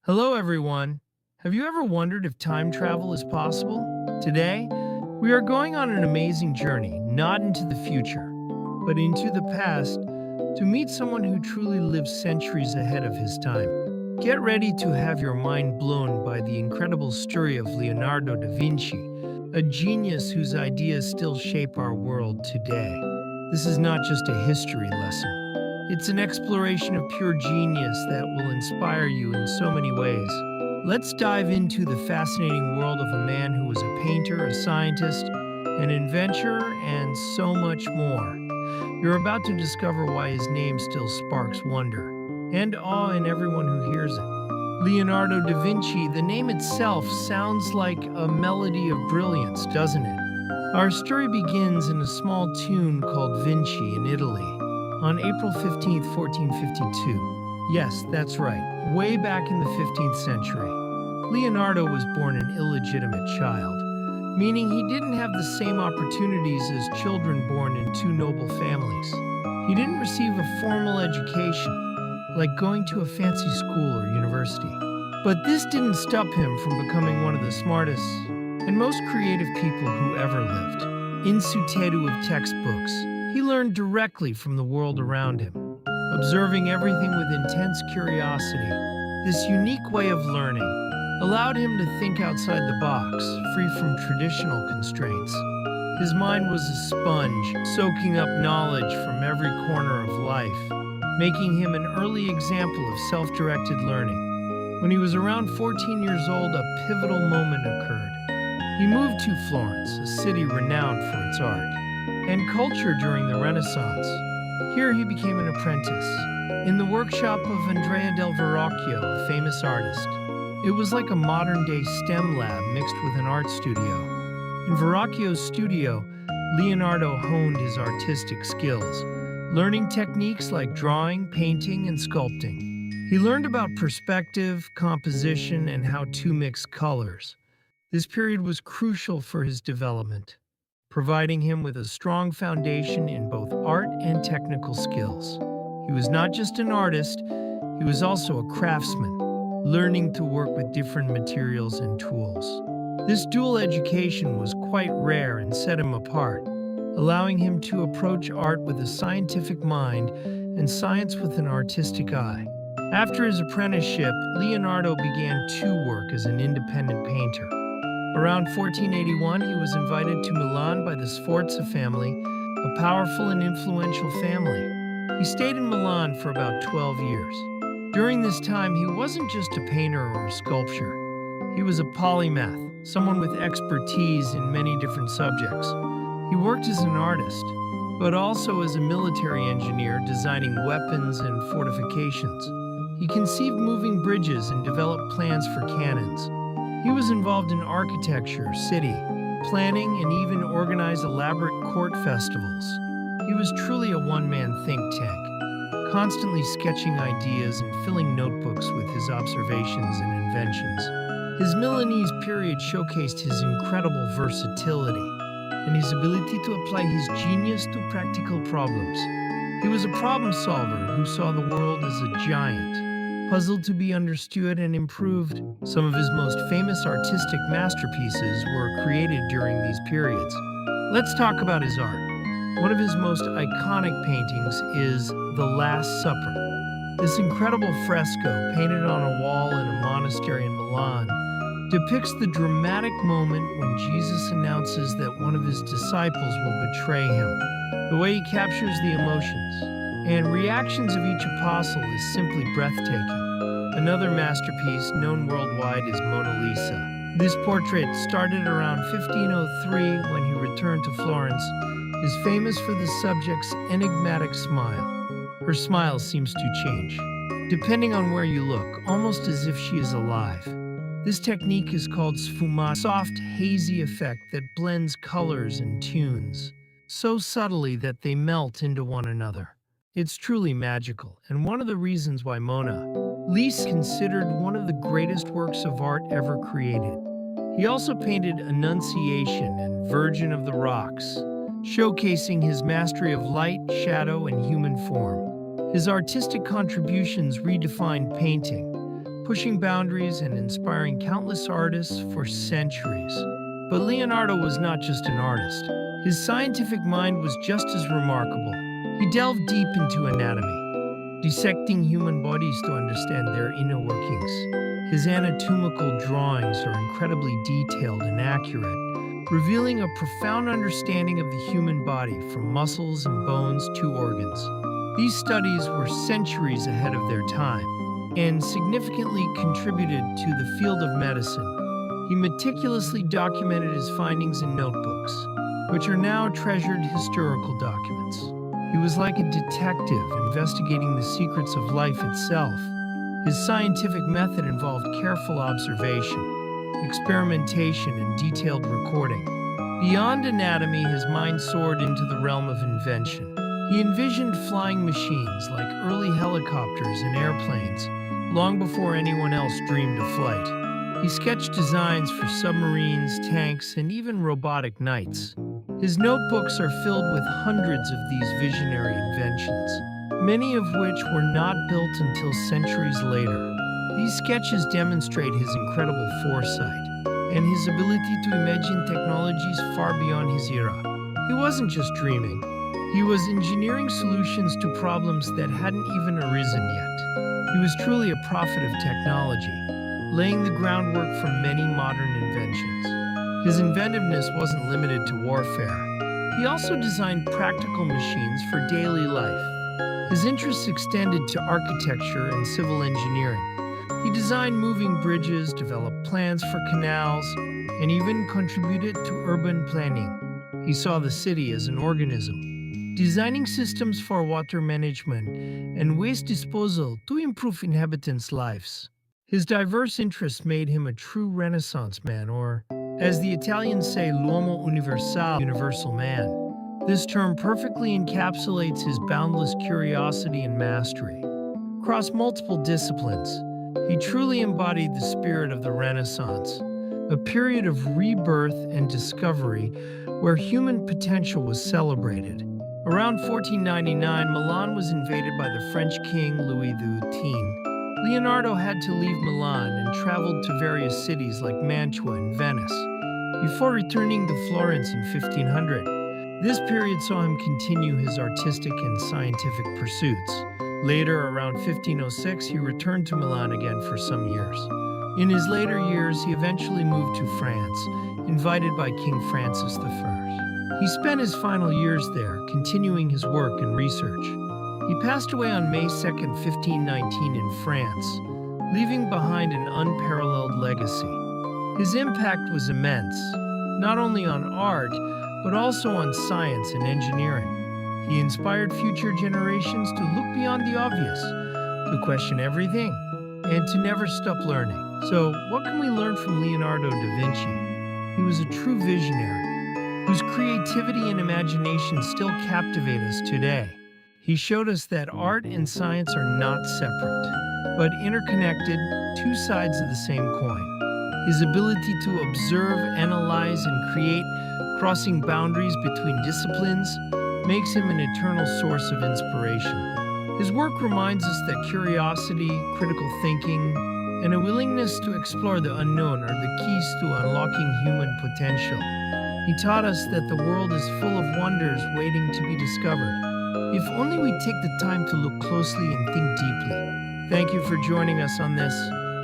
Hello, everyone. Have you ever wondered if time travel is possible? Today, we are going on an amazing journey, not into the future, but into the past to meet someone who truly lived centuries ahead of his time. Get ready to have your mind blown by the incredible story of Leonardo da Vinci, a genius whose ideas still shape our world today. This is not just a history lesson. It's an exploration of pure genius that will inspire you in so many ways. Let's dive into the fascinating world of a man who was a painter, a scientist, an inventor, and so much more. You're about to discover why his name still sparks wonder and awe in everyone who hears it. Leonardo da Vinci, the name itself sounds like a melody of brilliance, doesn't it? Our story begins in a small town called Vinci in Italy. On April 15th, 1452. Yes, that's right, way back in the 15th century. Leonardo was born an illegitimate child, meaning he didn't have the same opportunities as children born in two noble families. He didn't receive a formal education, like going to a fancy school or university. But this didn't stop him from becoming one of the smartest and most creative people who ever lived. Insutedu of textbooks, he learned directly from the world around him, observing everything with intense curiosity. This unique way of learning allowed him to think outside the box, free from traditional constraints. His mind was a sponge, soaking up knowledge from every corner of life, making him an early example of self-directed learning. When he was around 14 years old, a pivotal moment occurred. He moved to Florence, a city renowned for its art and culture during the Renaissance. Here he became an apprentice in the workshop of Andrea del Verrocchio, a famous artist. It was like a modern-day STEM lab mixed with an art studio. In Verrocchio's studio, Leonardo honed his artistic skills, learning techniques like drawing, painting, and sculpting. He learned about perspective, composition, and how to mix colors. This period was crucial for his development, providing him with a strong foundation in both art and technical skills. He was not just an artist, he was also a craftsman, learning to work with different materials and tools. This dual education was quite rare and set him apart, allowing him to approach art with a scientific mind and science with an artistic eye. After his apprenticeship, Leonardo began to work as an independent painter. Around 1481, he was invited to Milan by the Sforza family, a powerful and influential family. He stayed in Milan for about 12 years. During this time, he wasn't just a painter or a sculptor. He was a polymath, someone with expertise in many different subjects. He worked as an artist, but also as a military engineer designing weapons and fortifications. He conceived moving bridges and developed plans for cannons. He was involved in architecture, city planning, and even organized elaborate court festivals. He was truly a one-man think tank, constantly sketching ideas and filling notebooks with his observations and inventions. His Milanese period showcased his incredible versatility and his ability to apply his genius to practical problems. He was a problem solver who saw the world as a giant, puzzled to be understood and improved. Some of his most famous artistic masterpieces were created during these periods. Let's talk about his art. One of his most iconic paintings is The Last Supper. This incredible fresco, painted on a wall in a monastery in Milan, depicts the dramatic moment when Jesus announces that one of his disciples will betray him. The way he captures the emotions and reactions of each apostle is simply breathtaking. Another masterpiece known worldwide is Mona Lisa. This portrait, started around 1503 when he returned to Florence, is famous for the subject's enigmatic smile. Her smile seems to change, depending on where you look, almost as if she is alive. This technique is called sfumato, a soft, hazy effect that blends colors and tunes so subtly that they melt into one another. It's truly magical, and one of the reasons why Mona Lisa is considered one of the greatest works of art ever created. He also painted Annunciation and Virgin of the Rocks, showcasing his mastery of light, shadow, and human form. His artistic contributions redefined painting, pushing boundaries and inspiring countless artists for centuries. But Leonardo was not just an artist. His scientific mind was just as remarkable. He delved deep into anatomy, dissecting human bodies to understand their inner workings. His anatomical drawings are incredibly detailed and accurate, revealing a profound understanding of the human body from muscles and bones to organs. These studies were centuries ahead of their time and significantly contributed to the field of medicine. He meticulously documented his findings in notebooks, which are now treasured historical documents. He was like a detective investigating the secrets of life itself. His scientific method involved careful observation, experimentation, and detailed recording. Beyond anatomy, his mind soared into the realm of invention. He envisioned flying machines like early helicopters and airplanes, long before anyone else dreamed of flight. He sketched designs for submarines, tanks, and even robotic knights. His notebooks are filled with hundreds of these visionary inventions, many of which were not built until centuries later. These sketches demonstrate his incredible foresight and his ability to imagine technologies far beyond his era. He wasn't just dreaming. He was engineering solutions to problems that hadn't even arisen yet. He was truly a prophet of technology, laying the groundwork for many modern inventions. His inventiveness wasn't limited to warfare. He also designed practical machines for daily life. His interests extended to architecture and civil engineering. He designed moving bridges, developed plans for canals, and even contributed to urban planning. He saw the city as an organism, designing systems for water management and waste disposal to improve inhabitants' lives. His diverse interests made him a true Renaissance man, or, as the Italians say, l'uomo universale, universal man. This term perfectly encapsulates his boundless curiosity and mastery. Across multiple disciplines, he truly embodied the spirit of the Renaissance, a period of rebirth and discovery where human potential was celebrated. Around 1499, Milan was invaded by the French king Louis XIII. Leonardo had to leave Milan and traveled to various cities like Mantua and Venice, before returning to Florence in 1500. This period saw him continue his artistic and scientific pursuits. Later, around 1506, he returned to Milan again for some years. In his later years, he eventually moved to France, invited by King Francis I. He spent his final years there, continuing his work and research. He passed away on May 2, 1519 in France, leaving behind an unparalleled legacy. His impact was immense, not only on art, but also on science and engineering. He inspired future generations to look beyond the obvious, to question everything, and to never stop learning. So, what can we learn from Leonardo da Vinci? He was a true visionary, whose creativity and imagination still captivate us today. He showed us that art and science are not separate, but interconnected, two sides of the same coin. His ability to observe, analyze, and create, crossing boundaries between disciplines, makes him an eternal source of inspiration. His work reminds us that curiosity, critical thinking, and a willingness to explore the unknown are the keys to unlocking human potential. He taught us that the world is full of wonders waiting to be discovered, if only we take the time to look closely and think deeply. Thank you for joining us on this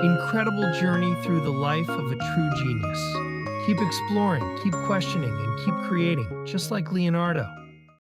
incredible journey through the life of a true genius. Keep exploring, keep questioning, and keep creating, just like Leonardo.